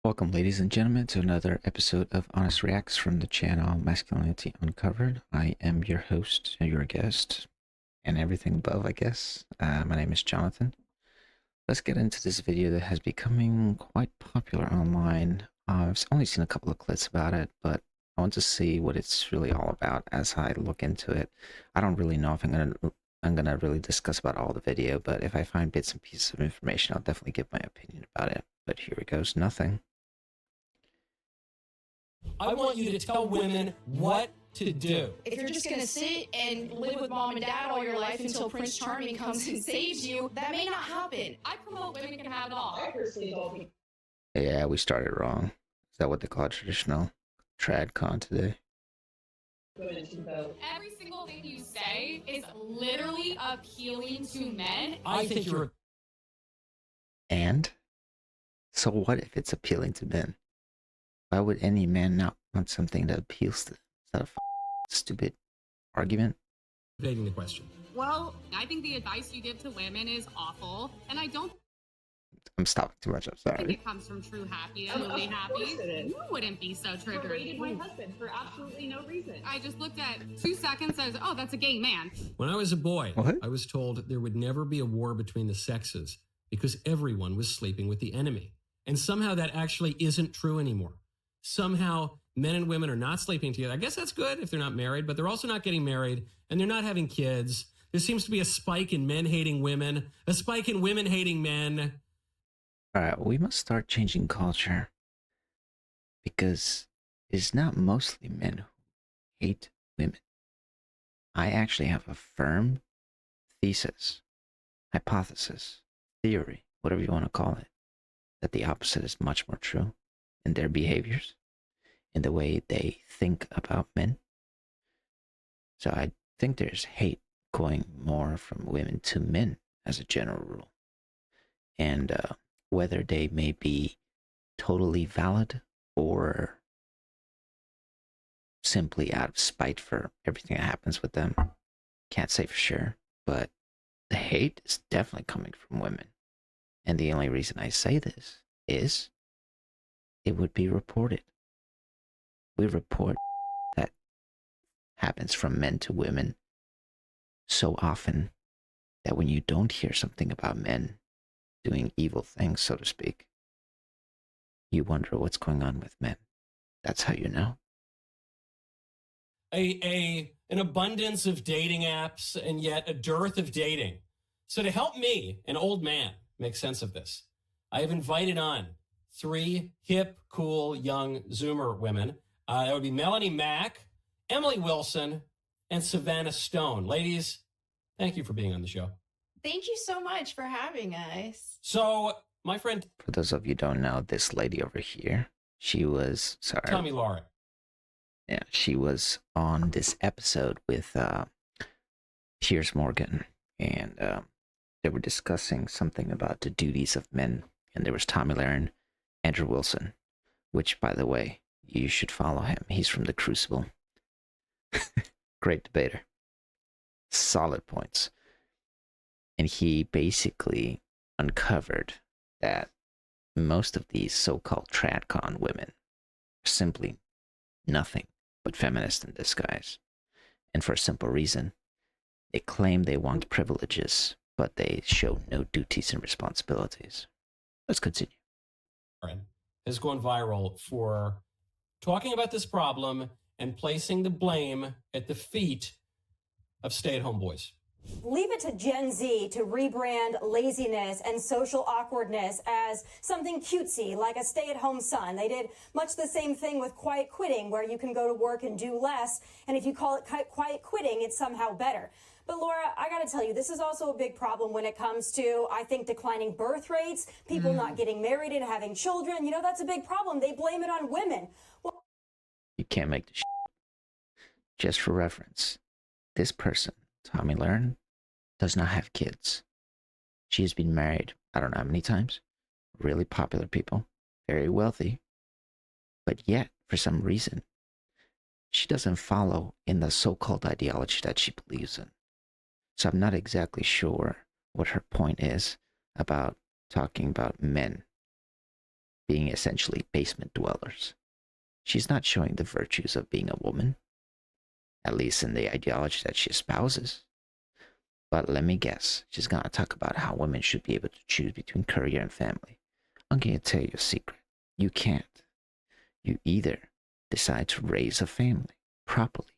Welcome, ladies and gentlemen, to another episode of Honest Reacts from the channel Masculinity Uncovered. I am your host, your guest, and everything above, I guess. My name is Jonathan. Let's get into this video that has becoming quite popular online. I've only seen a couple of clips about it, but I want to see what it's really all about as I look into it. I don't really know if I'm gonna really discuss about all the video, but if I find bits and pieces of information, I'll definitely give my opinion about it. But here it goes, nothing. I want you to tell women what to do. If you're just gonna sit and live with mom and dad all your life until Prince Charming comes and saves you, that may not happen. I promote women can have it all. I personally don't. Yeah, we started wrong. Is that what they call traditional TradCon today? Every single thing you say is literally appealing to men. I think you're... And? So what if it's appealing to men? Why would any man not want something that appeals to them? Is that a stupid argument? Evading the question. Well, I think the advice you give to women is awful, and I don't I'm stopping too much, I'm think sorry. it comes from true happiness. Really happy. You wouldn't be so triggered. Berated my husband for absolutely no reason. I just looked at 2 seconds. I was, oh, that's a gay man. When I was a boy, What? I was told there would never be a war between the sexes because everyone was sleeping with the enemy. And somehow that actually isn't true anymore. Somehow men and women are not sleeping together. I guess that's good if they're not married, but they're also not getting married and they're not having kids. There seems to be a spike in men hating women, a spike in women hating men. Alright, we must start changing culture. Because it's not mostly men who hate women. I actually have a firm thesis, hypothesis, theory, whatever you want to call it, that the opposite is much more true in their behaviors, in the way they think about men. So I think there's hate going more from women to men as a general rule. And whether they may be totally valid or simply out of spite for everything that happens with them, can't say for sure. But the hate is definitely coming from women. And the only reason I say this is it would be reported. We report that happens from men to women so often that when you don't hear something about men doing evil things, so to speak, you wonder what's going on with men. That's how you know. An abundance of dating apps and yet a dearth of dating. So to help me, an old man, make sense of this, I have invited on 3 hip, cool, young Zoomer women. That would be Melanie Mack, Emily Wilson, and Savannah Stone. Ladies, thank you for being on the show. Thank you so much for having us. So, my friend For those of you who don't know, this lady over here, she was, sorry, Tommy Lauren. yeah, she was on this episode with Piers Morgan, and they were discussing something about the duties of men, and there was Tommy Lahren, Andrew Wilson, which, by the way, you should follow him. He's from the Crucible. Great debater. Solid points. And he basically uncovered that most of these so-called TradCon women are simply nothing but feminists in disguise. And for a simple reason, they claim they want privileges, but they show no duties and responsibilities. Let's continue. Has gone viral for talking about this problem and placing the blame at the feet of stay-at-home boys. Leave it to Gen Z to rebrand laziness and social awkwardness as something cutesy, like a stay-at-home son. They did much the same thing with quiet quitting, where you can go to work and do less, and if you call it quiet quitting, it's somehow better. But Laura, I gotta tell you, this is also a big problem when it comes to, I think, declining birth rates, people not getting married and having children. You know, that's a big problem. They blame it on women. Well, You can't make this shit. Just for reference, this person, Tommy Lahren, does not have kids. She has been married, I don't know how many times, really popular people, very wealthy, but yet, for some reason, she doesn't follow in the so-called ideology that she believes in. So I'm not exactly sure what her point is about talking about men being essentially basement dwellers. She's not showing the virtues of being a woman, at least in the ideology that she espouses. But let me guess, she's gonna talk about how women should be able to choose between career and family. I'm gonna tell you a secret. You can't. You either decide to raise a family properly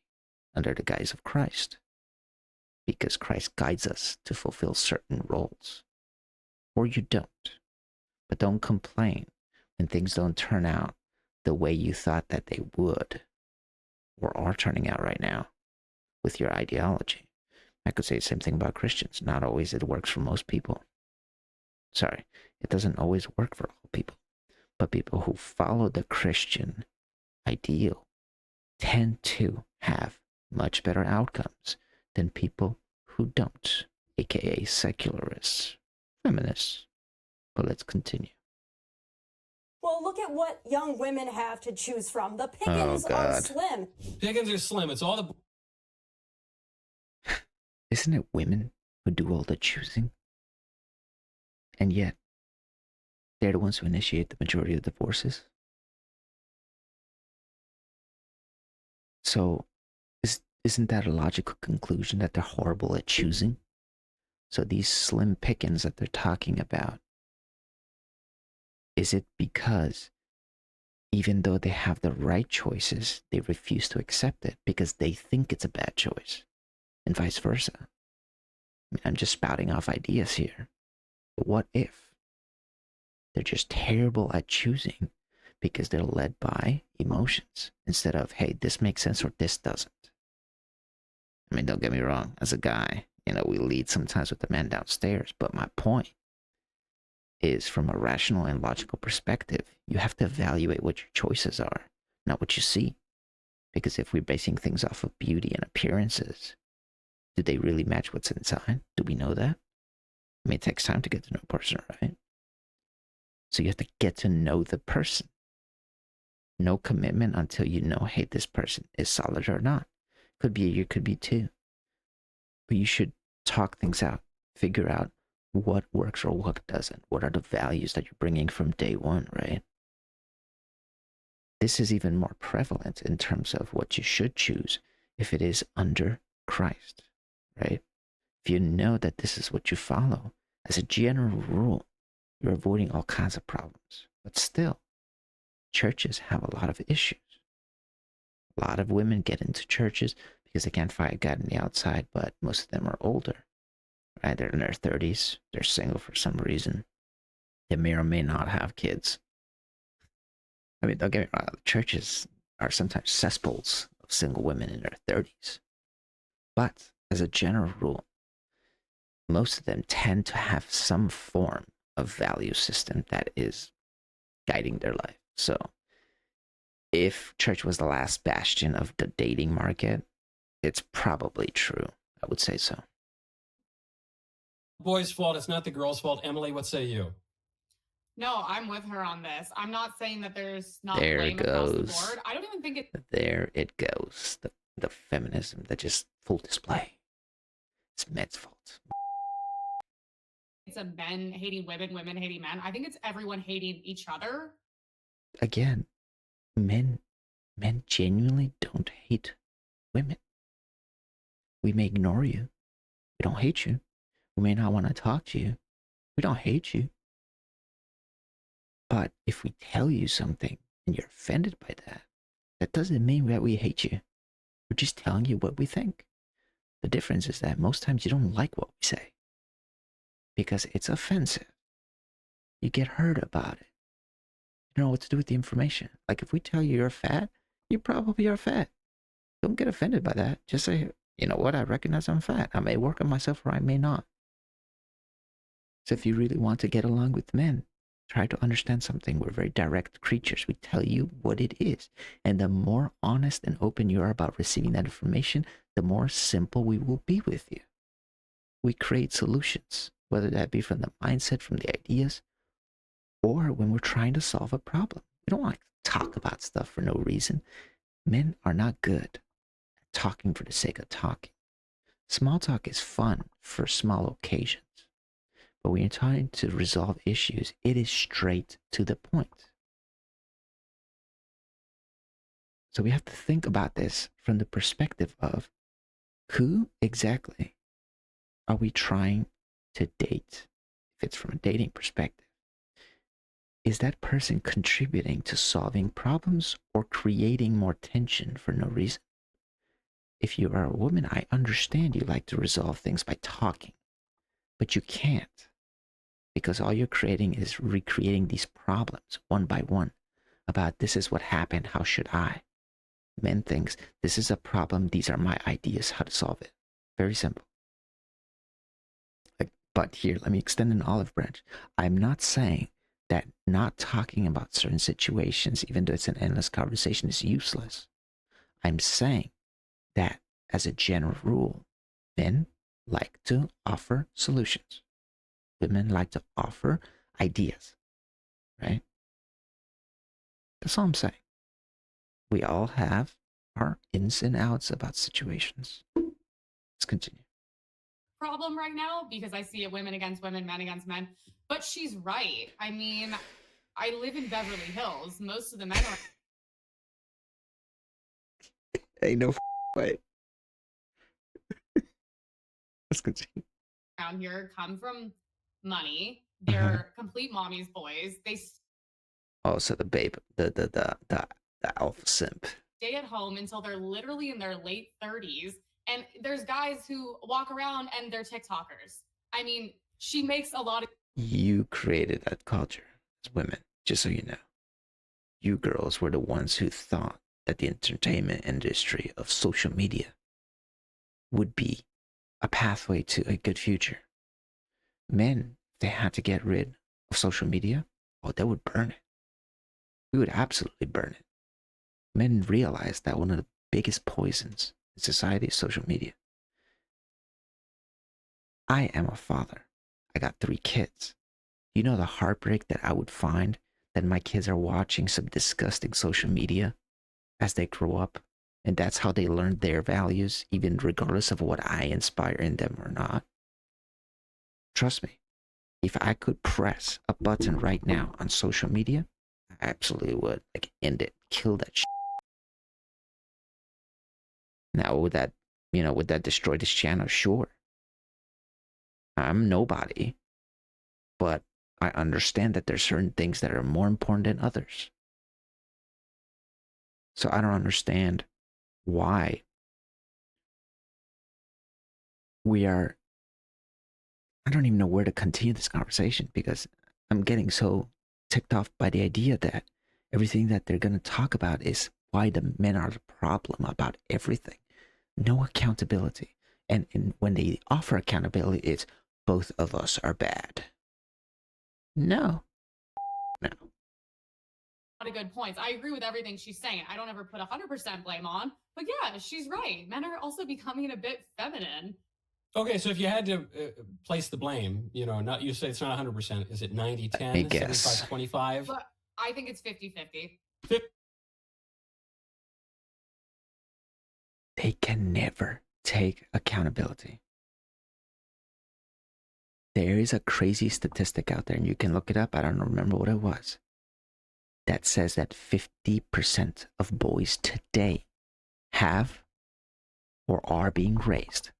under the guise of Christ, because Christ guides us to fulfill certain roles, or you don't. But don't complain when things don't turn out the way you thought that they would, or are turning out right now with your ideology. I could say the same thing about Christians. Not always it works for most people. Sorry, it doesn't always work for all people. But people who follow the Christian ideal tend to have much better outcomes than people who don't, aka secularists, feminists. But let's continue. Well, look at what young women have to choose from. The pickings are slim. Pickings are slim. It's all the... Isn't it women who do all the choosing? And yet, they're the ones who initiate the majority of divorces. So, isn't that a logical conclusion that they're horrible at choosing? So these slim pickings that they're talking about, is it because even though they have the right choices, they refuse to accept it because they think it's a bad choice, and vice versa? I mean, I'm just spouting off ideas here. But what if they're just terrible at choosing because they're led by emotions instead of, hey, this makes sense or this doesn't? I mean, don't get me wrong. As a guy, we lead sometimes with the man downstairs. But my point is, from a rational and logical perspective, you have to evaluate what your choices are, not what you see. Because if we're basing things off of beauty and appearances, do they really match what's inside? Do we know that? I mean, it takes time to get to know a person, right? So you have to get to know the person. No commitment until you know, hey, this person is solid or not. Could be a year, could be two. But you should talk things out, figure out what works or what doesn't. What are the values that you're bringing from day one, right? This is even more prevalent in terms of what you should choose if it is under Christ, right? If you know that this is what you follow, as a general rule, you're avoiding all kinds of problems. But still, churches have a lot of issues. A lot of women get into churches because they can't find God on the outside, but most of them are older, right? They're in their 30s. They're single for some reason. They may or may not have kids. I mean, don't get me wrong. Churches are sometimes cesspools of single women in their 30s. But as a general rule, most of them tend to have some form of value system that is guiding their life. So if church was the last bastion of the dating market, it's probably true. I would say so. Boy's fault. It's not the girl's fault. Emily, what say you? No, I'm with her on this. I'm not saying that there's not There blame it across the goes. board. I don't even think it. There it goes. The feminism that just full display. It's men's fault. It's a men hating women, women hating men. I think it's everyone hating each other. Again, men genuinely don't hate women. We may ignore you. We don't hate you. We may not want to talk to you. We don't hate you. But if we tell you something and you're offended by that, that doesn't mean that we hate you. We're just telling you what we think. The difference is that most times you don't like what we say because it's offensive. You get hurt about it. You don't know what to do with the information. Like if we tell you you're fat, you probably are fat. Don't get offended by that. Just say, you know what, I recognize I'm fat. I may work on myself or I may not. So if you really want to get along with men, try to understand something. We're very direct creatures. We tell you what it is. And the more honest and open you are about receiving that information, the more simple we will be with you. We create solutions, whether that be from the mindset, from the ideas, or when we're trying to solve a problem. We don't want to talk about stuff for no reason. Men are not good at talking for the sake of talking. Small talk is fun for small occasions. But when you're trying to resolve issues, it is straight to the point. So we have to think about this from the perspective of who exactly are we trying to date? If it's from a dating perspective, is that person contributing to solving problems or creating more tension for no reason? If you are a woman, I understand you like to resolve things by talking, but you can't, because all you're creating is recreating these problems one by one about this is what happened, how should I? Men thinks this is a problem, these are my ideas how to solve it. Very simple. But here, let me extend an olive branch. I'm not saying that not talking about certain situations, even though it's an endless conversation, is useless. I'm saying that as a general rule, men like to offer solutions. Women like to offer ideas, right? That's all I'm saying. We all have our ins and outs about situations. Let's continue. Problem right now because I see it women against women, men against men. But she's right. I mean, I live in Beverly Hills. Most of the men Ain't no way. Let's continue. around here come from money. They're complete mommy's boys. They Oh, so the babe, the alpha simp. stay at home until they're literally in their late 30s. And there's guys who walk around and they're TikTokers. I mean, she makes a lot of. You created that culture as women, just so you know. You girls were the ones who thought that the entertainment industry of social media would be a pathway to a good future. Men, they had to get rid of social media, oh, they would burn it. We would absolutely burn it. Men realized that one of the biggest poisons in society is social media. I am a father. I got 3 kids. You know the heartbreak that I would find that my kids are watching some disgusting social media as they grow up, and that's how they learn their values, even regardless of what I inspire in them or not. Trust me, if I could press a button right now on social media, I absolutely would. Like, end it, kill that shit. Now, would that destroy this channel? Sure. I'm nobody, but I understand that there's certain things that are more important than others. So I don't understand why I don't even know where to continue this conversation, because I'm getting so ticked off by the idea that everything that they're going to talk about is why the men are the problem about everything. No accountability. And when they offer accountability, it's both of us are bad. No. A lot of good points. I agree with everything she's saying. I don't ever put 100% blame on, but yeah, she's right. Men are also becoming a bit feminine. Okay, so if you had to place the blame, not, you say it's not 100%. Is it 90-10, I guess 75-25? But I think it's 50-50. They can never take accountability. There is a crazy statistic out there, and you can look it up. I don't remember what it was. That says that 50% of boys today have or are being raised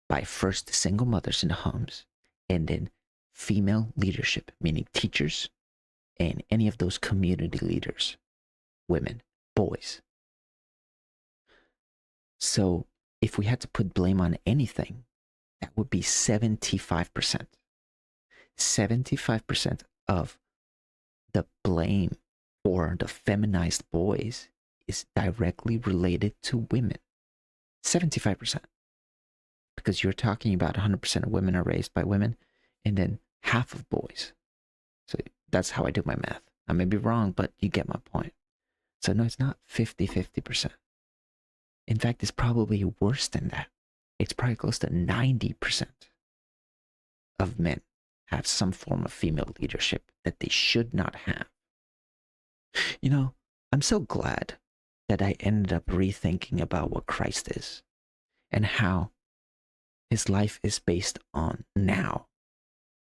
by first single mothers in the homes, and then female leadership, meaning teachers and any of those community leaders, women, boys. So if we had to put blame on anything, that would be 75%. 75% of the blame for the feminized boys is directly related to women. 75%. Because you're talking about 100% of women are raised by women, and then half of boys. So that's how I do my math. I may be wrong, but you get my point. So no, it's not 50-50%. In fact, it's probably worse than that. It's probably close to 90% of men have some form of female leadership that they should not have. I'm so glad that I ended up rethinking about what Christ is and how his life is based on now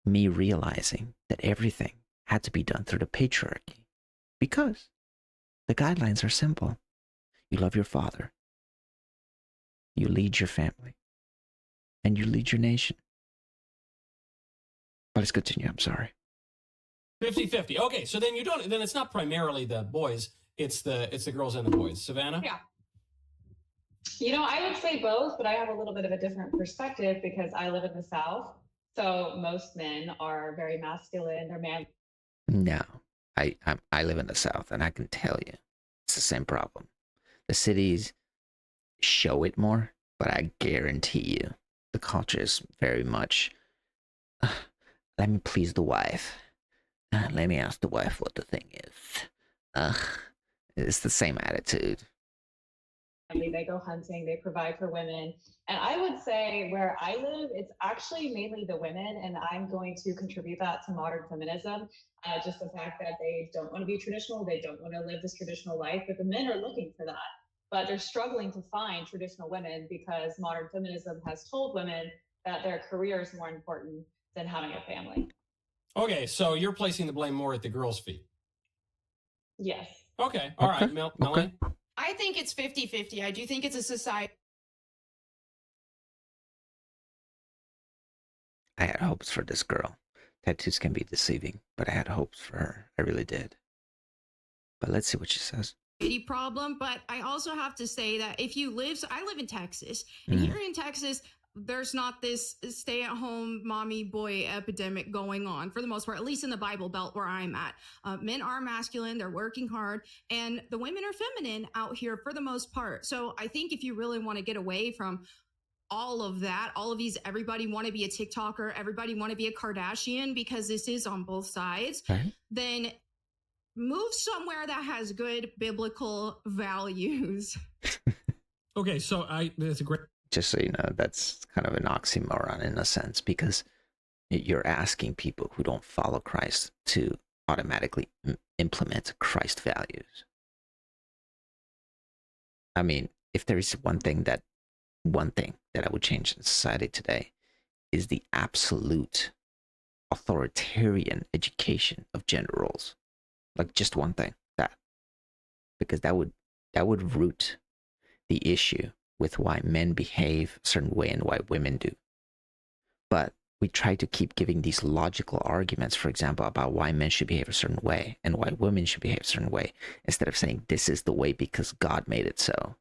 me realizing that everything had to be done through the patriarchy, because the guidelines are simple. You love your father. You lead your family. And you lead your nation. But let's continue. I'm sorry. 50-50. Okay, so then then it's not primarily the boys, it's the girls and the boys. Savannah? Yeah. I would say both, but I have a little bit of a different perspective because I live in the South. So most men are very masculine. They're man. No, I live in the South, and I can tell you, it's the same problem. The cities show it more, but I guarantee you, the culture is very much, let me please the wife. Let me ask the wife what the thing is. It's the same attitude. They go hunting, they provide for women. And I would say where I live, it's actually mainly the women, and I'm going to contribute that to modern feminism. Just the fact that they don't want to be traditional, they don't want to live this traditional life, but the men are looking for that. But they're struggling to find traditional women because modern feminism has told women that their career is more important than having a family. Okay, so you're placing the blame more at the girls' feet. Yes. Okay, all right, Melanie? I think it's 50-50. I do think it's a society. I had hopes for this girl. Tattoos can be deceiving, but I had hopes for her. I really did. But let's see what she says. Problem, but I also have to say that if you live, so I live in Texas, and here in Texas, there's not this stay-at-home mommy boy epidemic going on for the most part, at least in the Bible Belt where I'm at. Men are masculine, they're working hard, and the women are feminine out here for the most part. So I think if you really want to get away from all of that, all of these, everybody want to be a TikToker, everybody want to be a Kardashian, because this is on both sides, then move somewhere that has good biblical values. Okay, so that's a great... Just so you know, that's kind of an oxymoron in a sense, because you're asking people who don't follow Christ to automatically implement Christ values. I mean, if there is one thing that I would change in society today is the absolute authoritarian education of gender roles. Like just one thing, because that would root the issue with why men behave a certain way and why women do. But we try to keep giving these logical arguments, for example, about why men should behave a certain way and why women should behave a certain way, instead of saying this is the way because God made it so.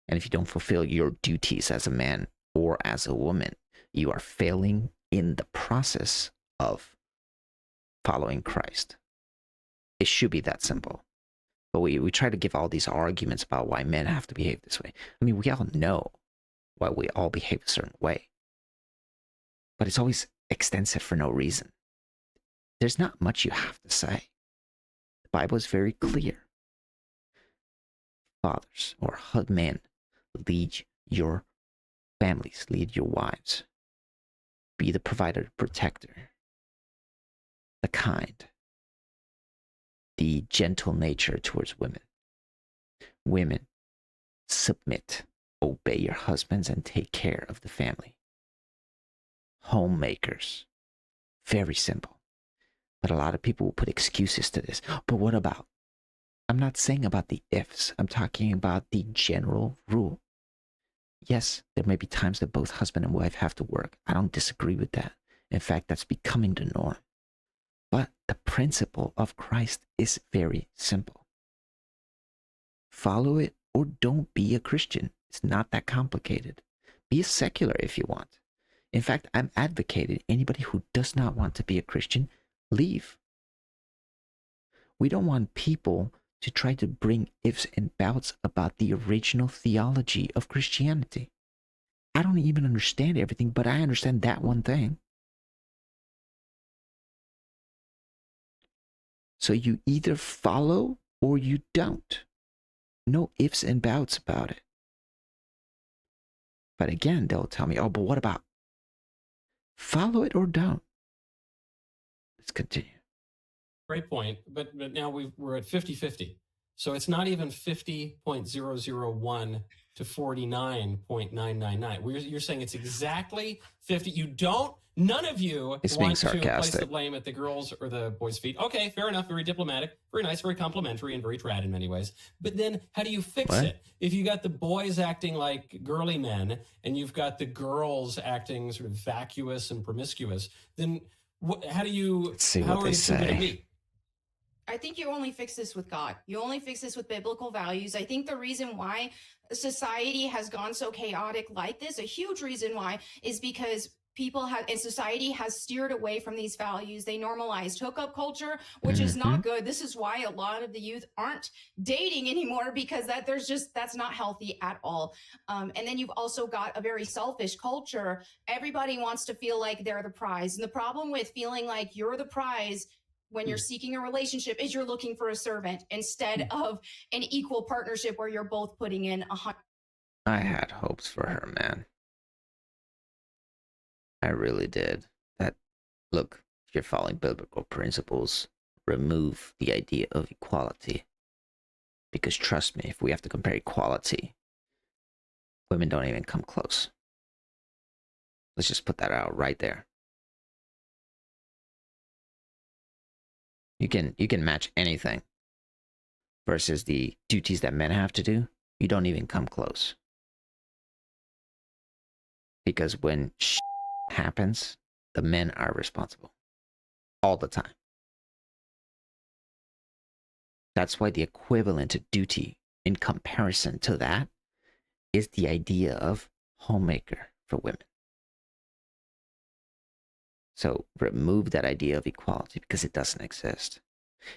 And if you don't fulfill your duties as a man or as a woman, you are failing in the process of following Christ. It should be that simple. But we try to give all these arguments about why men have to behave this way. I mean, we all know why we all behave a certain way. But it's always extensive for no reason. There's not much you have to say. The Bible is very clear. Fathers or men, lead your families, lead your wives. Be the provider, protector, the kind, the gentle nature towards women. Women, submit, obey your husbands, and take care of the family. Homemakers, very simple. But a lot of people will put excuses to this. But what about? I'm not saying about the ifs. I'm talking about the general rule. Yes, there may be times that both husband and wife have to work. I don't disagree with that. In fact, that's becoming the norm. But the principle of Christ is very simple. Follow it or don't be a Christian. It's not that complicated. Be a secular if you want. In fact, I'm advocating anybody who does not want to be a Christian, leave. We don't want people to try to bring ifs and buts about the original theology of Christianity. I don't even understand everything, but I understand that one thing. So you either follow or you don't. No ifs and buts about it. But again, they'll tell me, oh, but what about? Follow it or don't. Let's continue. Great point. But now we're at 50-50. So it's not even 50.001 to to 49.999. You're saying it's exactly 50. You don't, none of you It's being want to place sarcastic. the blame at the girls or the boys' feet. Okay, fair enough. Very diplomatic, very nice, very complimentary, and very trad in many ways. But then how do you fix What? it? If you got the boys acting like girly men and you've got the girls acting sort of vacuous and promiscuous, then how do you, Let's see how what are they the two going to say. meet? I think you only fix this with God. You only fix this with biblical values. I think the reason why society has gone so chaotic like this, a huge reason why, is because people have, and society has steered away from these values. They normalized hookup culture, which is not good. This is why a lot of the youth aren't dating anymore, because that's not healthy at all. And then you've also got a very selfish culture. Everybody wants to feel like they're the prize. And the problem with feeling like you're the prize when you're seeking a relationship is you're looking for a servant instead of an equal partnership where you're both putting in 100. I had hopes for her, man. I really did. That, look, if you're following biblical principles, remove the idea of equality. Because trust me, if we have to compare equality, women don't even come close. Let's just put that out right there. You can match anything versus the duties that men have to do. You don't even come close. Because when happens, the men are responsible all the time. That's why the equivalent to duty in comparison to that is the idea of homemaker for women. So remove that idea of equality because it doesn't exist.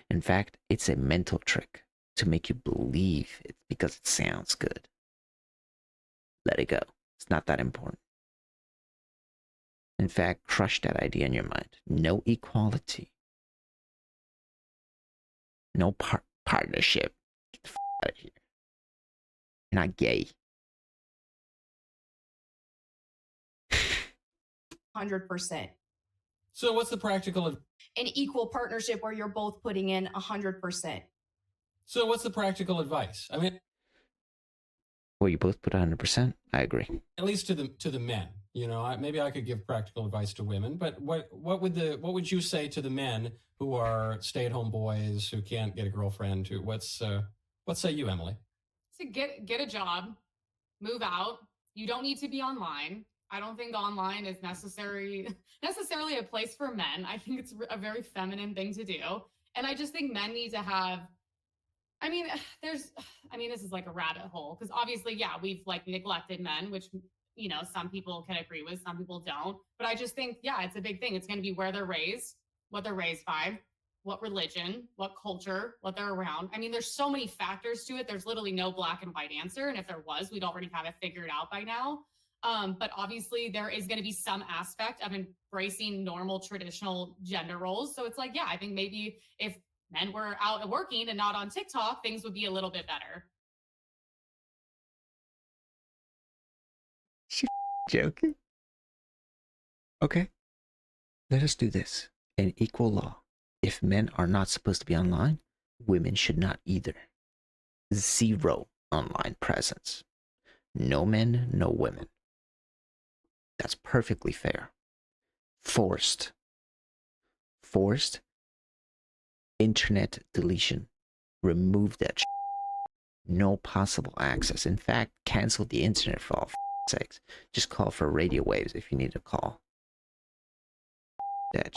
In fact, it's a mental trick to make you believe it because it sounds good. Let it go. It's not that important. In fact, crush that idea in your mind. No equality. No partnership. Get the out of here. You're not gay. 100%. So what's the practical An equal partnership where you're both putting in 100%. So what's the practical advice? I mean, Well, you both put 100%. I agree. at least to the men, you know, maybe I could give practical advice to women, but what would you say to the men who are stay-at-home boys who can't get a girlfriend? What say you, Emily? To get a job, move out. You don't need to be online. I don't think online is necessarily a place for men. I think it's a very feminine thing to do. And I just think men need to have, this is like a rabbit hole because obviously, yeah, we've like neglected men, which, you know, some people can agree with, some people don't. But I just think, yeah, it's a big thing. It's going to be where they're raised, what they're raised by, what religion, what culture, what they're around. I mean, there's so many factors to it. There's literally no black and white answer. And if there was, we'd already have it figured out by now. But obviously there is going to be some aspect of embracing normal traditional gender roles. So it's like, yeah, I think maybe if men were out and working and not on TikTok, things would be a little bit better. She joking? Okay. Let us do this. An equal law. If men are not supposed to be online, women should not either. 0 online presence. No men, no women. That's perfectly fair. Forced internet deletion. Remove that No possible access. In fact, cancel the internet for all sakes. Just call for radio waves if you need to call. That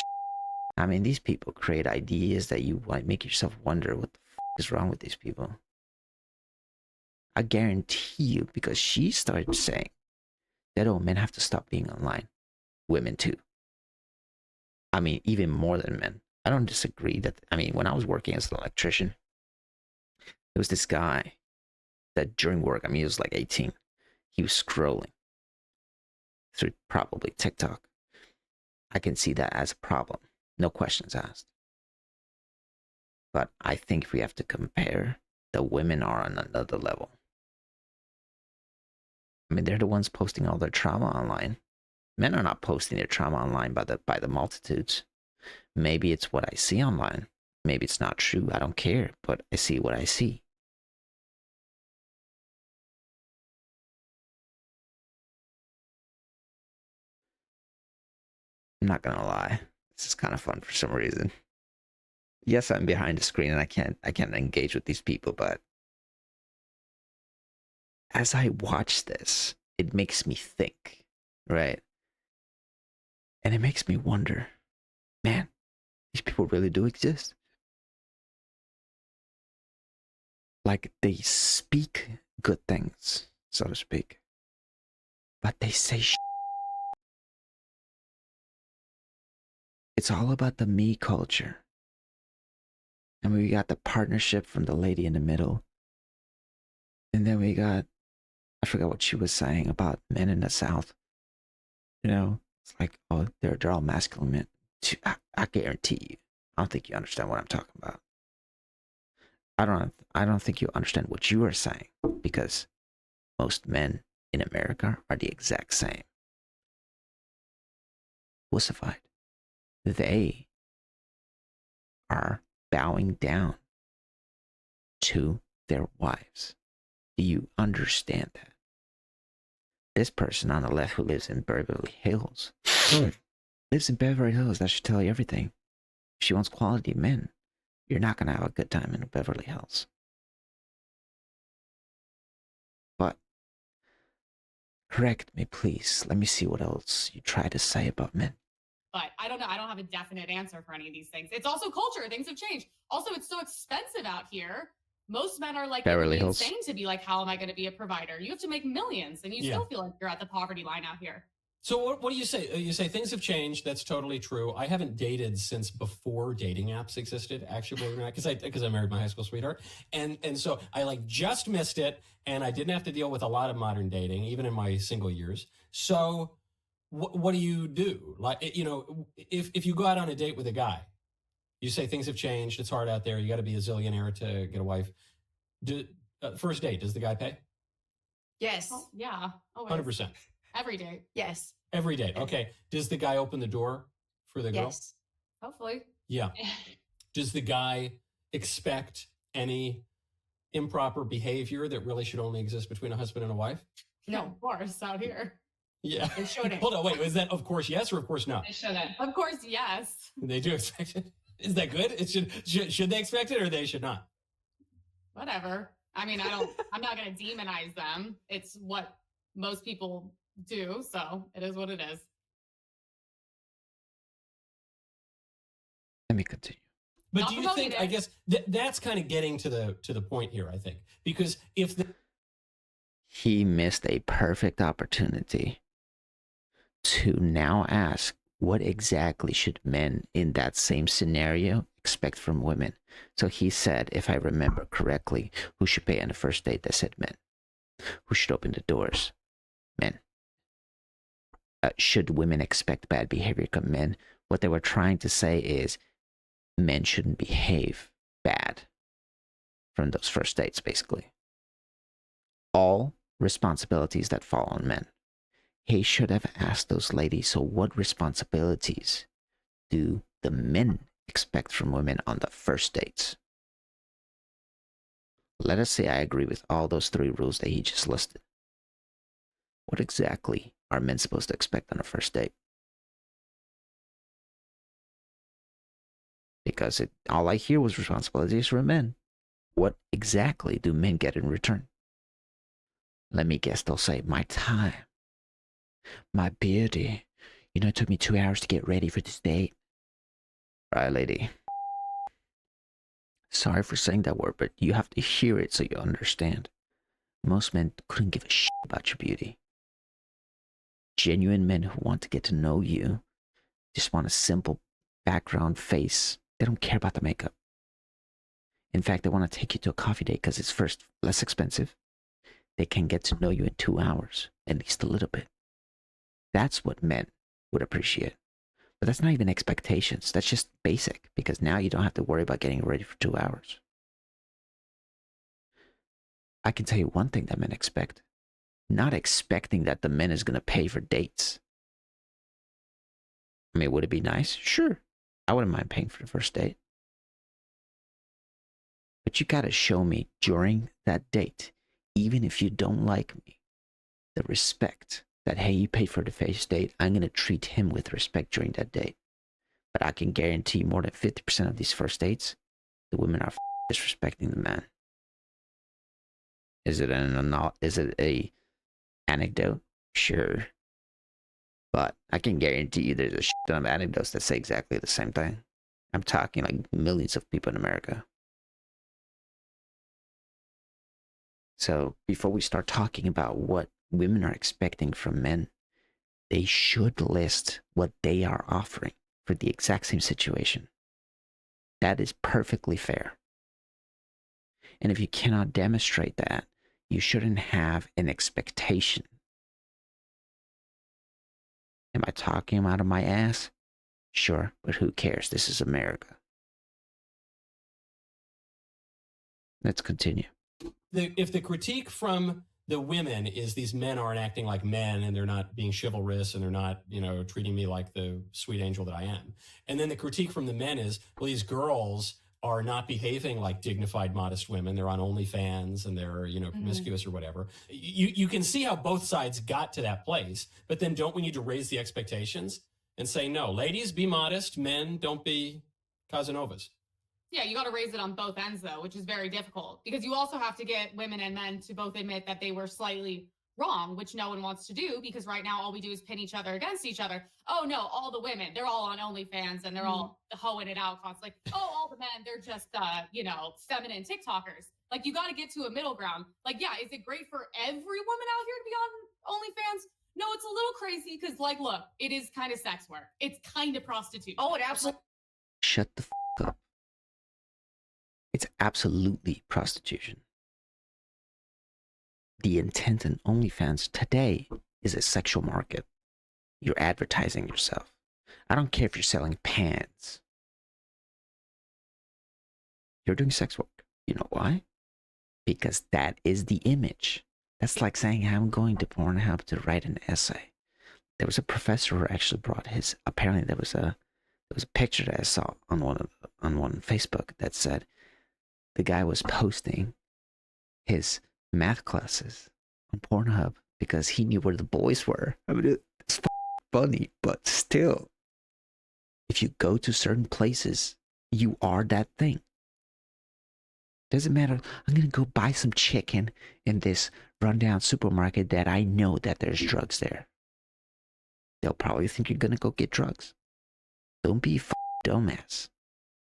I mean, these people create ideas that you might make yourself wonder what the is wrong with these people. I guarantee you, because she started saying that, oh, men have to stop being online. Women too. I mean, even more than men. I don't disagree that, I mean, when I was working as an electrician, there was this guy that during work, I mean, he was like 18. He was scrolling through probably TikTok. I can see that as a problem. No questions asked. But I think if we have to compare, the women are on another level. I mean, they're the ones posting all their trauma online. Men are not posting their trauma online by the multitudes. Maybe it's what I see online. Maybe it's not true. I don't care, but I see what I see. I'm not gonna lie. This is kind of fun for some reason. Yes, I'm behind the screen and I can't engage with these people, but as I watch this, it makes me think, right? And it makes me wonder, man, these people really do exist. Like they speak good things, so to speak, but they say it's all about the me culture. And we got the partnership from the lady in the middle. And then we got, I forgot what she was saying about men in the South. You know, it's like, oh, they're all masculine men. I guarantee you, I don't think you understand what I'm talking about. I don't think you understand what you are saying, because most men in America are the exact same. Wussified. They are bowing down to their wives. Do you understand that? This person on the left who lives in Beverly Hills lives in Beverly Hills. That should tell you everything. If she wants quality men, you're not going to have a good time in Beverly Hills. But correct me, please. Let me see what else you try to say about men. But I don't know. I don't have a definite answer for any of these things. It's also culture. Things have changed. Also, it's so expensive out here. Most men are like, Beverly Hills. insane to be like, how am I going to be a provider? You have to make millions, and you still feel like you're at the poverty line out here. So what do you say? You say things have changed. That's totally true. I haven't dated since before dating apps existed, actually, believe it or not, because I married my high school sweetheart, and so I like just missed it, and I didn't have to deal with a lot of modern dating, even in my single years. So what do you do? Like, you know, if you go out on a date with a guy, you say things have changed. It's hard out there. You got to be a zillionaire to get a wife. First date, does the guy pay? Yes. Oh, yeah. 100%. Every day. Yes. Every day. Okay. Does the guy open the door for the girl? Yes. Hopefully. Yeah. Does the guy expect any improper behavior that really should only exist between a husband and a wife? No, of course, out here. Yeah. They shouldn't. Hold on, wait. Is that of course yes or of course no? They shouldn't. Of course, yes. They do expect it. Is that good? It should they expect it or they should not? Whatever. I mean, I'm not going to demonize them. It's what most people do. So it is what it is. Let me continue. But Not do you promoting think, I it. guess that's kind of getting to the point here, I think, because if He missed a perfect opportunity to now ask, what exactly should men in that same scenario expect from women? So he said, if I remember correctly, who should pay on the first date? They said men. Who should open the doors? Men. Should women expect bad behavior from men? What they were trying to say is men shouldn't behave bad from those first dates, basically. All responsibilities that fall on men. He should have asked those ladies, so what responsibilities do the men expect from women on the first dates? Let us say I agree with all those 3 rules that he just listed. What exactly are men supposed to expect on a first date? Because all I hear was responsibilities for men. What exactly do men get in return? Let me guess, they'll say, my time, my beauty. You know, it took me 2 hours to get ready for this date. Right, lady? Sorry for saying that word, but you have to hear it so you understand. Most men couldn't give a shit about your beauty. Genuine men who want to get to know you just want a simple background face. They don't care about the makeup. In fact, they want to take you to a coffee date because it's first less expensive. They can get to know you in 2 hours, at least a little bit. That's what men would appreciate. But that's not even expectations. That's just basic, because now you don't have to worry about getting ready for 2 hours. I can tell you one thing that men expect. Not expecting that the man is going to pay for dates. I mean, would it be nice? Sure. I wouldn't mind paying for the first date. But you got to show me during that date, even if you don't like me, the respect that, hey, you paid for the first date, I'm going to treat him with respect during that date. But I can guarantee more than 50% of these first dates, the women are disrespecting the man. Is it a anecdote? Sure. But I can guarantee you there's a shit ton of anecdotes that say exactly the same thing. I'm talking like millions of people in America. So before we start talking about what women are expecting from men, they should list what they are offering for the exact same situation. That is perfectly fair. And if you cannot demonstrate that, you shouldn't have an expectation. Am I talking out of my ass? Sure, but who cares? This is America. Let's continue. If the critique from the women is these men aren't acting like men and they're not being chivalrous and they're not, treating me like the sweet angel that I am. And then the critique from the men is, well, these girls are not behaving like dignified, modest women. They're on OnlyFans and they're, promiscuous or whatever. You can see how both sides got to that place, but then don't we need to raise the expectations and say, no, ladies, be modest. Men, don't be Casanovas. Yeah, you got to raise it on both ends, though, which is very difficult because you also have to get women and men to both admit that they were slightly wrong, which no one wants to do because right now all we do is pin each other against each other. Oh, no, all the women, they're all on OnlyFans and they're all hoeing it out constantly. Oh, all the men, they're just, feminine TikTokers. Like, you got to get to a middle ground. Like, yeah, is it great for every woman out here to be on OnlyFans? No, it's a little crazy because, like, look, it is kind of sex work. It's kind of prostitution. Oh, it absolutely. Shut the up. It's absolutely prostitution. The intent in OnlyFans today is a sexual market. You're advertising yourself. I don't care if you're selling pants. You're doing sex work. You know why? Because that is the image. That's like saying I'm going to Pornhub to write an essay. There was a professor who actually brought his. Apparently, there was a picture that I saw on one Facebook that said the guy was posting his math classes on Pornhub because he knew where the boys were. I mean, it's funny, but still, if you go to certain places, you are that thing. Doesn't matter. I'm going to go buy some chicken in this rundown supermarket that I know that there's drugs there. They'll probably think you're going to go get drugs. Don't be a dumbass.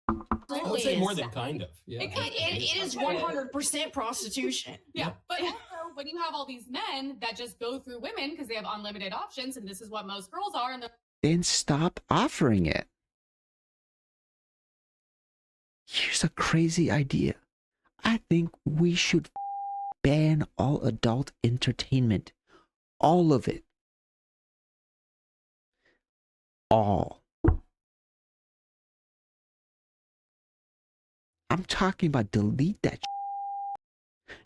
I would say more than kind of. Yeah. It is 100% prostitution. Yeah. But also, when you have all these men that just go through women because they have unlimited options, and this is what most girls are, and then stop offering it. Here's a crazy idea. I think we should ban all adult entertainment. All of it. All. I'm talking about delete that.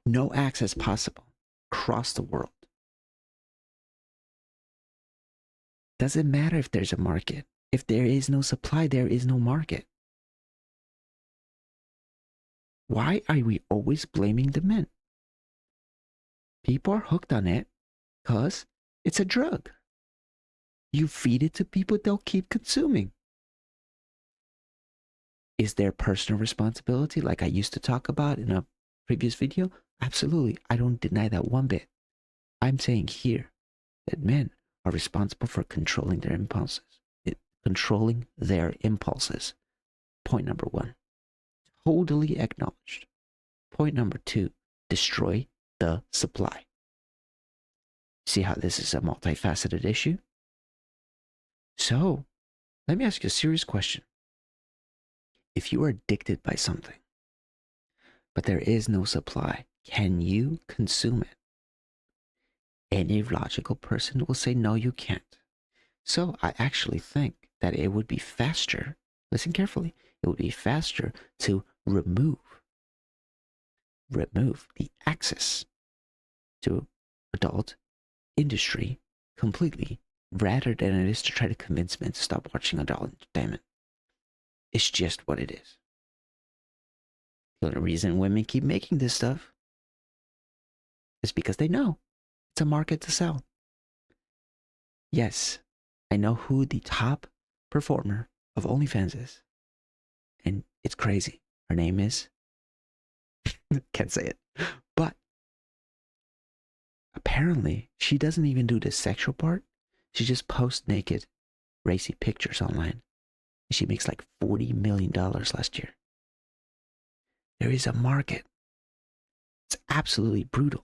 No access possible across the world. Doesn't matter if there's a market. If there is no supply, there is no market. Why are we always blaming the men? People are hooked on it because it's a drug. You feed it to people, they'll keep consuming. Is there personal responsibility like I used to talk about in a previous video? Absolutely. I don't deny that one bit. I'm saying here that men are responsible for controlling their impulses. Point number one. Totally acknowledged. Point number two. Destroy the supply. See how this is a multifaceted issue? So, let me ask you a serious question. If you are addicted by something, but there is no supply, can you consume it? Any logical person will say, no, you can't. So I actually think that it would be faster, listen carefully, it would be faster to remove the access to adult industry completely, rather than it is to try to convince men to stop watching adult entertainment. It's just what it is. The only reason women keep making this stuff is because they know it's a market to sell. Yes, I know who the top performer of OnlyFans is. And it's crazy. Her name is... Can't say it. But apparently, she doesn't even do the sexual part. She just posts naked, racy pictures online. And she makes like $40 million last year. There is a market. It's absolutely brutal.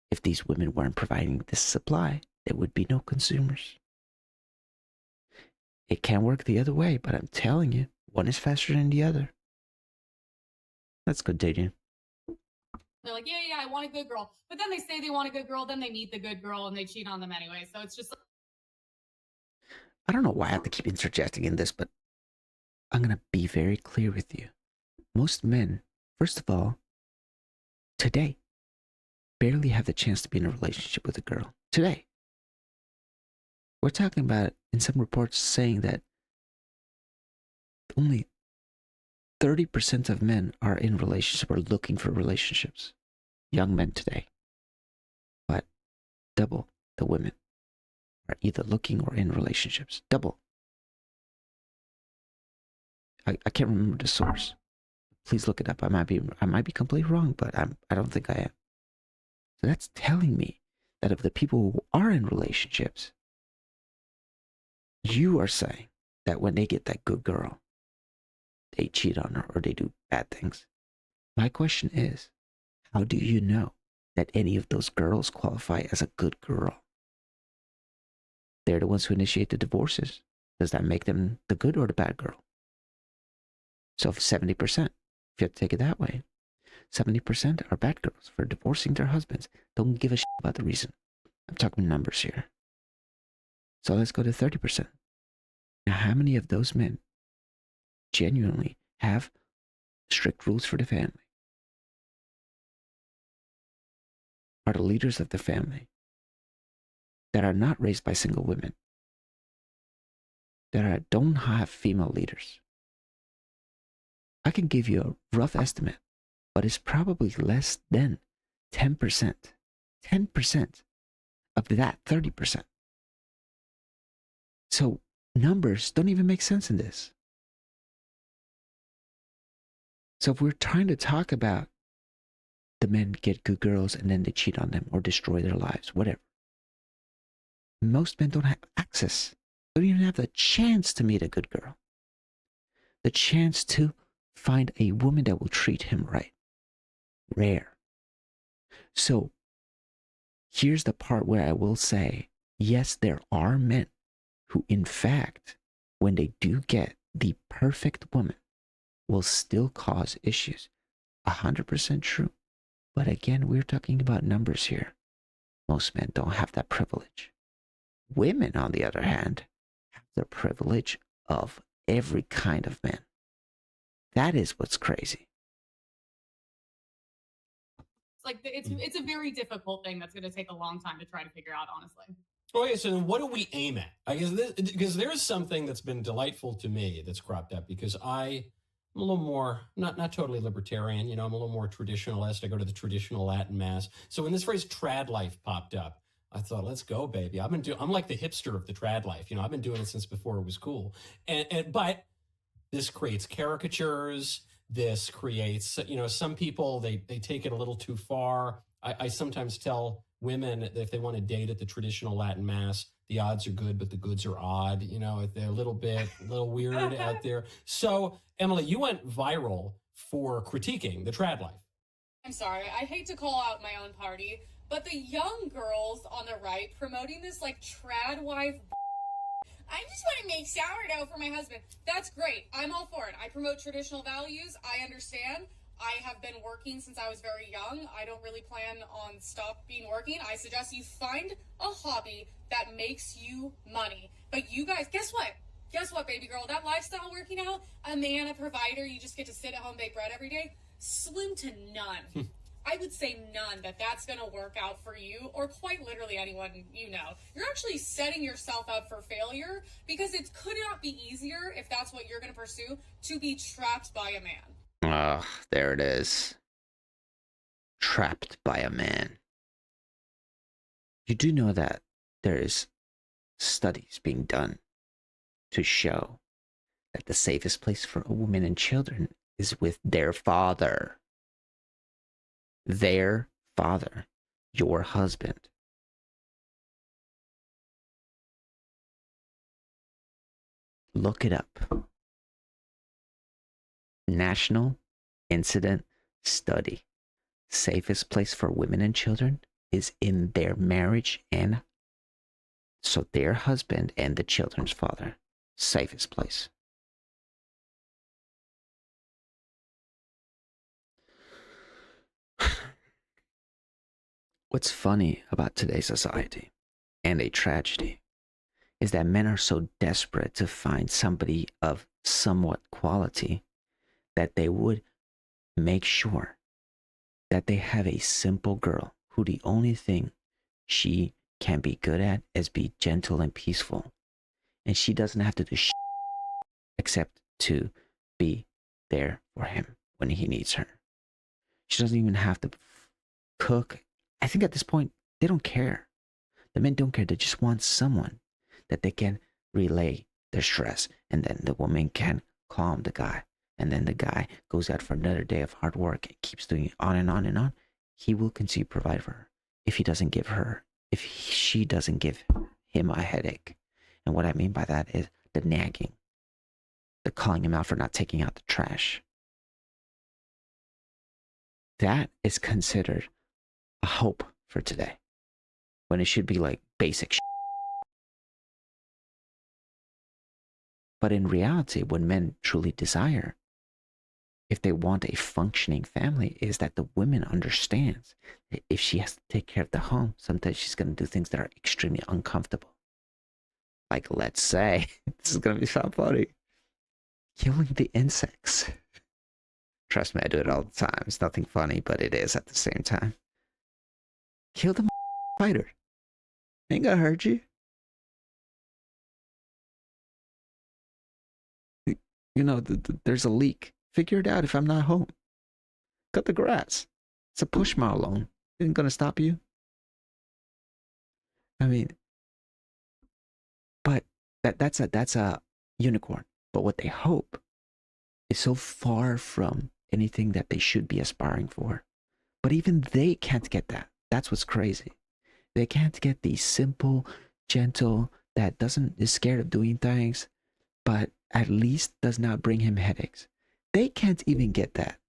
If these women weren't providing this supply, there would be no consumers. It can work the other way, but I'm telling you, one is faster than the other. Let's continue. They're like, yeah, I want a good girl. But then they say they want a good girl, then they meet the good girl and they cheat on them anyway. So it's just... I don't know why I have to keep interjecting in this, but I'm going to be very clear with you. Most men, first of all, today, barely have the chance to be in a relationship with a girl. Today. We're talking about, in some reports, saying that only 30% of men are in relationships or looking for relationships. Young men today. But double the women are either looking or in relationships. Double. I can't remember the source. Please look it up. I might be completely wrong, but I don't think I am. So that's telling me that of the people who are in relationships, you are saying that when they get that good girl, they cheat on her or they do bad things. My question is, how do you know that any of those girls qualify as a good girl? They're the ones who initiate the divorces. Does that make them the good or the bad girl? So if 70%, if you have to take it that way, 70% are bad girls for divorcing their husbands. Don't give a shit about the reason. I'm talking numbers here. So let's go to 30%. Now, how many of those men genuinely have strict rules for the family? Are the leaders of the family that are not raised by single women, that don't have female leaders? I can give you a rough estimate, but it's probably less than 10%. 10% of that 30%. So numbers don't even make sense in this. So if we're trying to talk about the men get good girls and then they cheat on them or destroy their lives, whatever. Most men don't have access. Don't even have the chance to meet a good girl. The chance to find a woman that will treat him right. Rare. So here's the part where I will say, yes, there are men who, in fact, when they do get the perfect woman, will still cause issues. 100% true. But again, we're talking about numbers here. Most men don't have that privilege. Women, on the other hand, have the privilege of every kind of man. That is what's crazy. It's like it's a very difficult thing that's going to take a long time to try to figure out, honestly. Okay, so then what do we aim at? I guess because there is something that's been delightful to me that's cropped up because I'm a little more not totally libertarian, you know. I'm a little more traditionalist. I go to the traditional Latin mass. So when this phrase "trad life" popped up, I thought, let's go, baby. I'm like the hipster of the trad life. You know, I've been doing it since before it was cool. But this creates caricatures. This creates, you know, some people, they take it a little too far. I sometimes tell women that if they want to date at the traditional Latin mass, the odds are good, but the goods are odd. You know, they're a little weird out there. So, Emily, you went viral for critiquing the trad life. I'm sorry, I hate to call out my own party, but the young girls on the right promoting this like trad wife. I just want to make sourdough for my husband. That's great. I'm all for it. I promote traditional values. I understand. I have been working since I was very young. I don't really plan on stop being working. I suggest you find a hobby that makes you money. But you guys, guess what? Guess what, baby girl? That lifestyle working out, a man, a provider, you just get to sit at home, bake bread every day, slim to none. I would say none that's going to work out for you or quite literally anyone you know. You're actually setting yourself up for failure because it could not be easier, if that's what you're going to pursue, to be trapped by a man. There it is. Trapped by a man. You do know that there is studies being done to show that the safest place for a woman and children is with their father. Their father, your husband. Look it up. National Incident Study. Safest place for women and children is in their marriage, and so their husband and the children's father. Safest place. What's funny about today's society, and a tragedy, is that men are so desperate to find somebody of somewhat quality that they would make sure that they have a simple girl who the only thing she can be good at is be gentle and peaceful. And she doesn't have to do except to be there for him when he needs her. She doesn't even have to cook. I think at this point, they don't care. The men don't care. They just want someone that they can relay their stress, and then the woman can calm the guy. And then the guy goes out for another day of hard work and keeps doing it on and on and on. He will continue to provide for her if he doesn't give her, if she doesn't give him a headache. And what I mean by that is the nagging, the calling him out for not taking out the trash. That is considered a hope for today, when it should be like basic shit. But in reality, what men truly desire, if they want a functioning family, is that the woman understands that if she has to take care of the home, sometimes she's going to do things that are extremely uncomfortable. Like, let's say, this is going to be so funny, killing the insects. Trust me, I do it all the time. It's nothing funny, but it is at the same time. Kill the spider. Ain't gonna hurt you. You know, there's a leak. Figure it out if I'm not home. Cut the grass. It's a push mower loan. Isn't gonna stop you. I mean, but that's a unicorn. But what they hope is so far from anything that they should be aspiring for. But even they can't get that. That's what's crazy. They can't get the simple, gentle, that is scared of doing things, but at least does not bring him headaches. They can't even get that.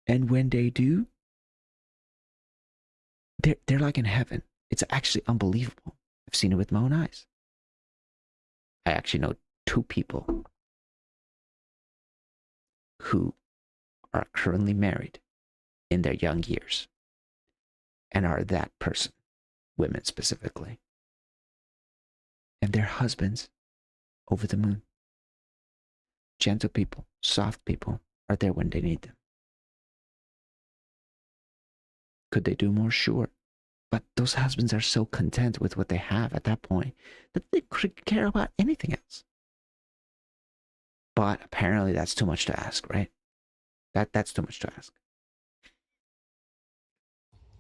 And when they do, they're like in heaven. It's actually unbelievable. I've seen it with my own eyes. I actually know 2 people who are currently married in their young years and are that person, women specifically. And their husbands, over the moon. Gentle people, soft people, are there when they need them. Could they do more? Sure. But those husbands are so content with what they have at that point that they could care about anything else. But apparently that's too much to ask, right? That's too much to ask.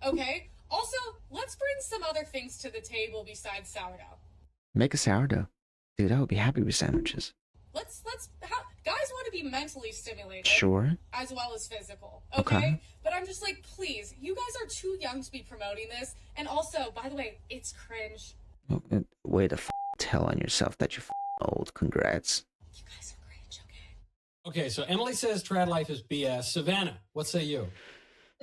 Okay. Also, let's bring some other things to the table besides sourdough. Make a sourdough. Dude, I would be happy with sandwiches. Guys want to be mentally stimulated. Sure. As well as physical. Okay? But I'm just like, please, you guys are too young to be promoting this. And also, by the way, it's cringe. Way to tell on yourself that you're old. Congrats. You guys are cringe, okay? Okay, so Emily says trad life is BS. Savannah, what say you?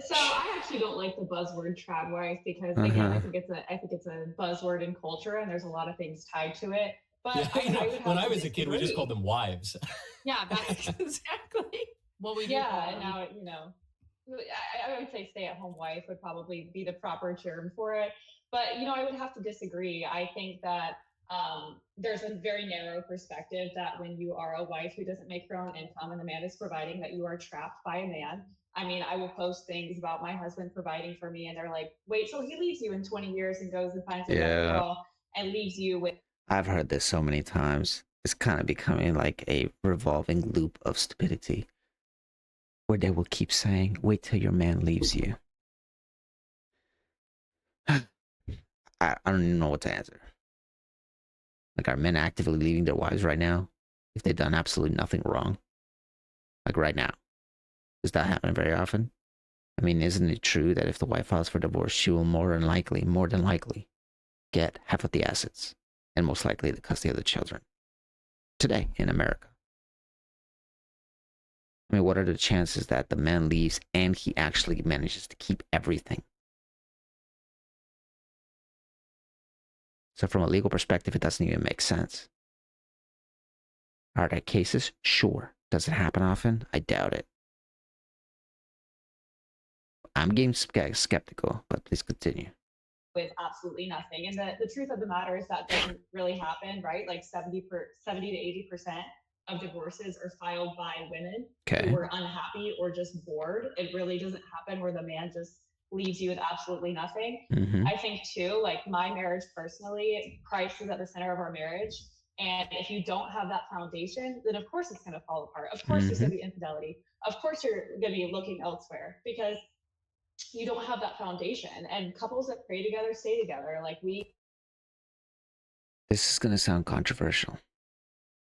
So I actually don't like the buzzword trad wife because again, I think it's a buzzword in culture and there's a lot of things tied to it. But yeah, when I was a kid, we just called them wives. Yeah, that's Exactly. what we do. Yeah, and now I would say stay-at-home wife would probably be the proper term for it. But I would have to disagree. I think that there's a very narrow perspective that when you are a wife who doesn't make her own income and the man is providing, that you are trapped by a man. I mean, I will post things about my husband providing for me, and they're like, "Wait, so he leaves you in 20 years and goes and finds another girl and leaves you with." I've heard this so many times. It's kind of becoming like a revolving loop of stupidity, where they will keep saying, "Wait till your man leaves you." I don't even know what to answer. Like, are men actively leaving their wives right now if they've done absolutely nothing wrong? Like right now. Does that happen very often? I mean, isn't it true that if the wife files for divorce, she will more than likely, get half of the assets and most likely the custody of the children today in America? I mean, what are the chances that the man leaves and he actually manages to keep everything? So from a legal perspective, it doesn't even make sense. Are there cases? Sure. Does it happen often? I doubt it. I'm getting skeptical, but please continue. With absolutely nothing. And the truth of the matter is that doesn't really happen, right? Like 70 to 80% of divorces are filed by women who were unhappy or just bored. It really doesn't happen where the man just leaves you with absolutely nothing. I think too, like my marriage personally, Christ is at the center of our marriage. And if you don't have that foundation, then of course it's going to fall apart. Of course there's going to be infidelity. Of course you're going to be looking elsewhere because you don't have that foundation. And couples that pray together stay together. Like This is going to sound controversial,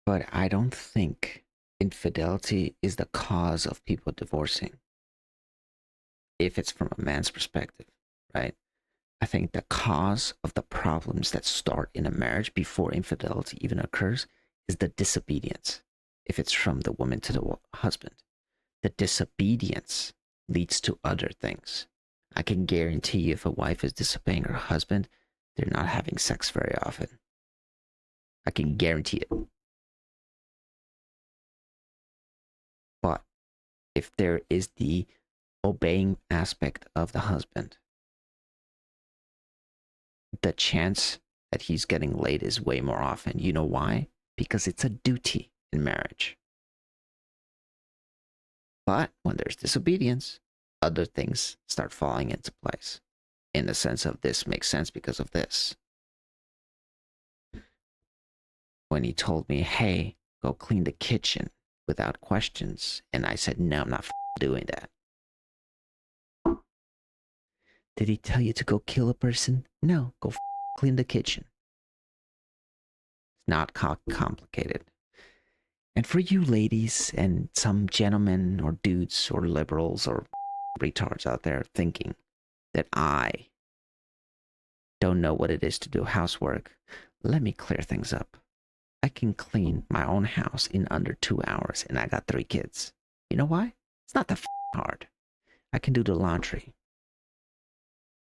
but I don't think infidelity is the cause of people divorcing. If it's from a man's perspective, right? I think the cause of the problems that start in a marriage before infidelity even occurs is the disobedience. If it's from the woman to the husband, the disobedience leads to other things. I can guarantee you if a wife is disobeying her husband, they're not having sex very often. I can guarantee it. But if there is the obeying aspect of the husband, the chance that he's getting laid is way more often. You know why? Because it's a duty in marriage. But when there's disobedience, other things start falling into place. In the sense of this makes sense because of this. When he told me, hey, go clean the kitchen without questions. And I said, no, I'm not doing that. Did he tell you to go kill a person? No, go clean the kitchen. It's not complicated. And for you ladies and some gentlemen or dudes or liberals or retards out there thinking that I don't know what it is to do housework, let me clear things up. I can clean my own house in under 2 hours and I got 3 kids. You know why? It's not that hard. I can do the laundry.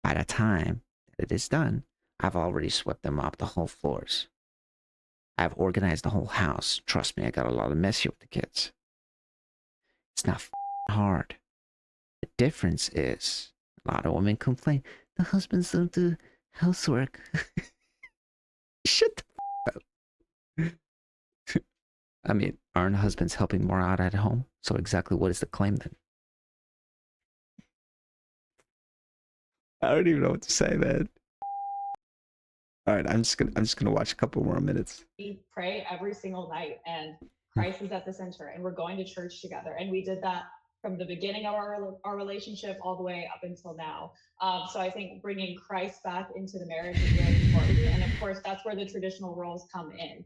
By the time that it is done, I've already swept them up the whole floors. I've organized the whole house. Trust me, I got a lot of mess here with the kids. It's not hard. The difference is, a lot of women complain, the husbands don't do housework. Shut the up. I mean, aren't husbands helping more out at home? So exactly what is the claim then? I don't even know what to say, man. All right, I'm just gonna watch a couple more minutes. We pray every single night, and Christ is at the center, and we're going to church together, and we did that from the beginning of our relationship all the way up until now. So I think bringing Christ back into the marriage is really important, and of course that's where the traditional roles come in.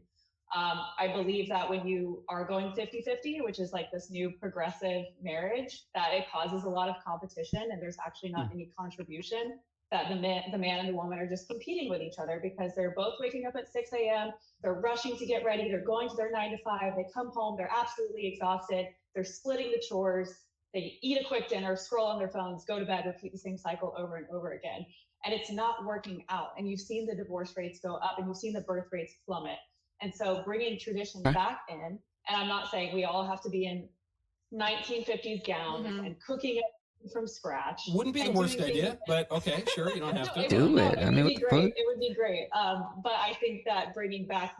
I believe that when you are going 50-50, which is like this new progressive marriage, that it causes a lot of competition and there's actually not any contribution, that the man and the woman are just competing with each other because they're both waking up at 6 a.m. They're rushing to get ready. They're going to their 9 to 5. They come home. They're absolutely exhausted. They're splitting the chores. They eat a quick dinner, scroll on their phones, go to bed, repeat the same cycle over and over again. And it's not working out. And you've seen the divorce rates go up and you've seen the birth rates plummet. And so bringing tradition back in, and I'm not saying we all have to be in 1950s gowns and cooking it from scratch. Wouldn't be the worst idea, but okay, sure, you don't have to. Do it. It would be great. It would be great. But I think that bringing back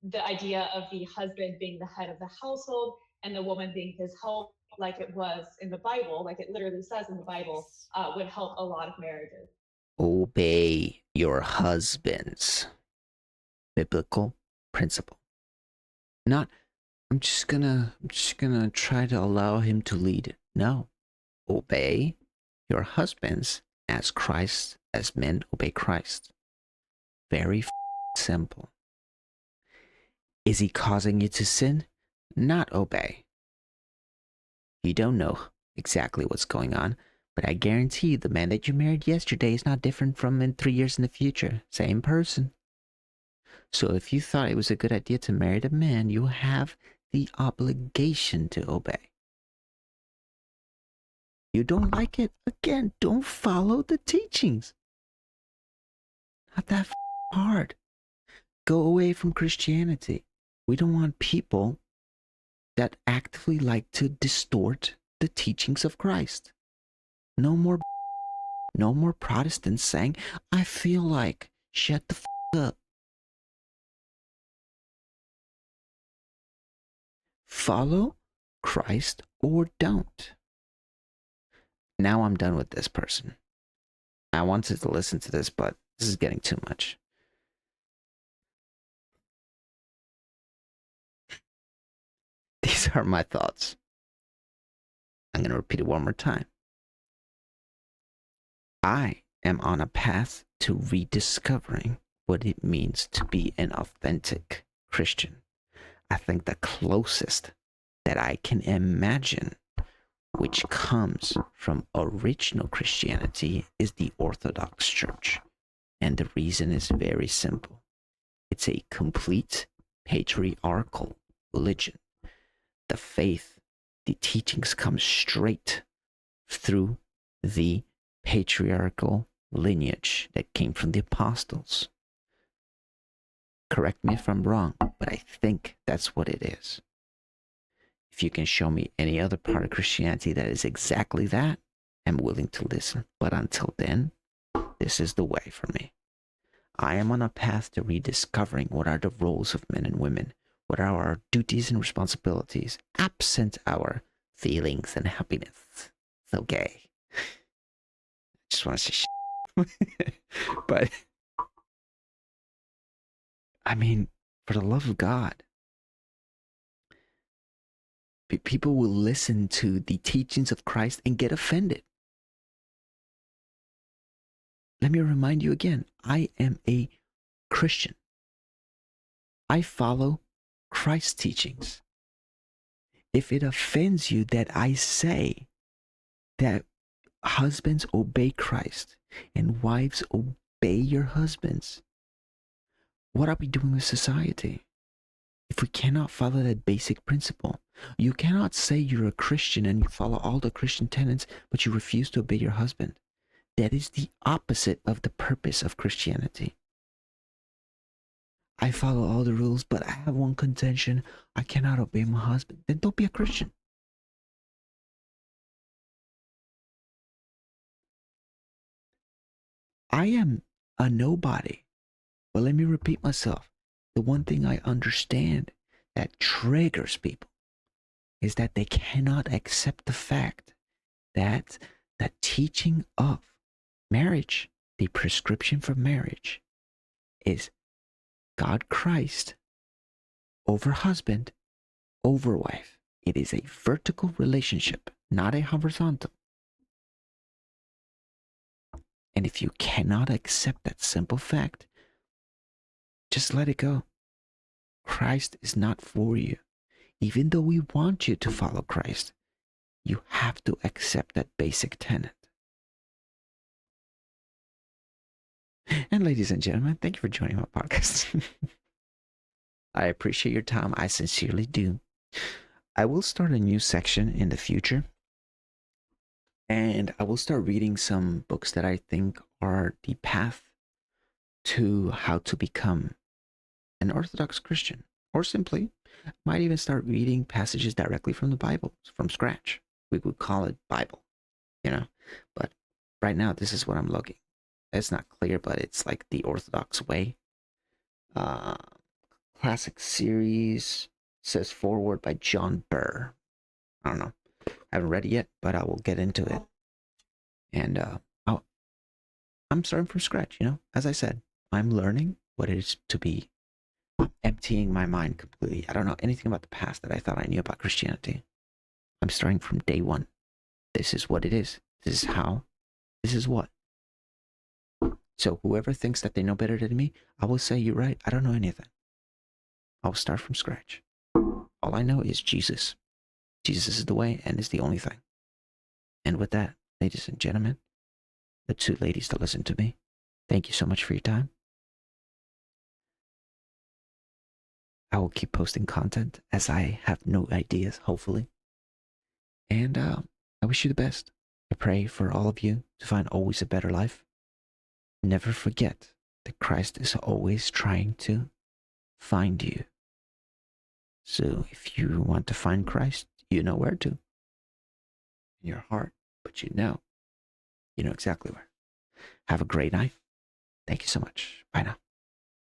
the idea of the husband being the head of the household and the woman being his help, like it was in the Bible, like it literally says in the Bible, would help a lot of marriages. Obey your husbands. Biblical principle. Not, I'm just gonna try to allow him to lead. No. Obey your husbands as men obey Christ. very simple. Is he causing you to sin? Not obey. You don't know exactly what's going on, but I guarantee you the man that you married yesterday is not different from in 3 years in the future. Same person. So if you thought it was a good idea to marry the man, you have the obligation to obey. You don't like it? Again, don't follow the teachings. Not that hard. Go away from Christianity. We don't want people that actively like to distort the teachings of Christ. No more Protestants saying, I feel like, shut the up. Follow Christ or don't. Now I'm done with this person. I wanted to listen to this, but this is getting too much. These are my thoughts. I'm going to repeat it one more time. I am on a path to rediscovering what it means to be an authentic Christian. I think the closest that I can imagine, which comes from original Christianity, is the Orthodox Church. And the reason is very simple. It's a complete patriarchal religion. The faith, the teachings come straight through the patriarchal lineage that came from the apostles. Correct me if I'm wrong, but I think that's what it is. If you can show me any other part of Christianity that is exactly that, I'm willing to listen. But until then, this is the way for me. I am on a path to rediscovering what are the roles of men and women, what are our duties and responsibilities, absent our feelings and happiness. So gay. I just want to say shit. But, I mean, for the love of God, people will listen to the teachings of Christ and get offended. Let me remind you again, I am a Christian. I follow Christ's teachings. If it offends you that I say that husbands obey Christ and wives obey your husbands, what are we doing with society? If we cannot follow that basic principle, you cannot say you're a Christian and you follow all the Christian tenets, but you refuse to obey your husband. That is the opposite of the purpose of Christianity. I follow all the rules, but I have one contention. I cannot obey my husband. Then don't be a Christian. I am a nobody. But let me repeat myself. The one thing I understand that triggers people is that they cannot accept the fact that the teaching of marriage, the prescription for marriage, is God Christ over husband, over wife. It is a vertical relationship, not a horizontal. And if you cannot accept that simple fact, just let it go. Christ is not for you. Even though we want you to follow Christ, you have to accept that basic tenet. And ladies and gentlemen, thank you for joining my podcast. I appreciate your time. I sincerely do. I will start a new section in the future. And I will start reading some books that I think are the path to how to become an Orthodox Christian. Or simply, might even start reading passages directly from the Bible, from scratch. We would call it Bible, you know. But right now, this is what I'm looking. It's not clear, but it's like the Orthodox way. Classic series, says foreword by John Burr. I don't know. I haven't read it yet, but I will get into it. And I'm starting from scratch, you know. As I said, I'm learning what it is to be emptying my mind completely. I don't know anything about the past that I thought I knew about Christianity. I'm starting from day one. This is what it is. This is how. This is what. So whoever thinks that they know better than me, I will say, you're right. I don't know anything. I'll start from scratch. All I know is Jesus. Jesus is the way and is the only thing. And with that, ladies and gentlemen, the two ladies that listen to me, thank you so much for your time. I will keep posting content as I have no ideas, hopefully. And I wish you the best. I pray for all of you to find always a better life. Never forget that Christ is always trying to find you. So if you want to find Christ, you know where to. In your heart, but you know exactly where. Have a great night. Thank you so much. Bye now.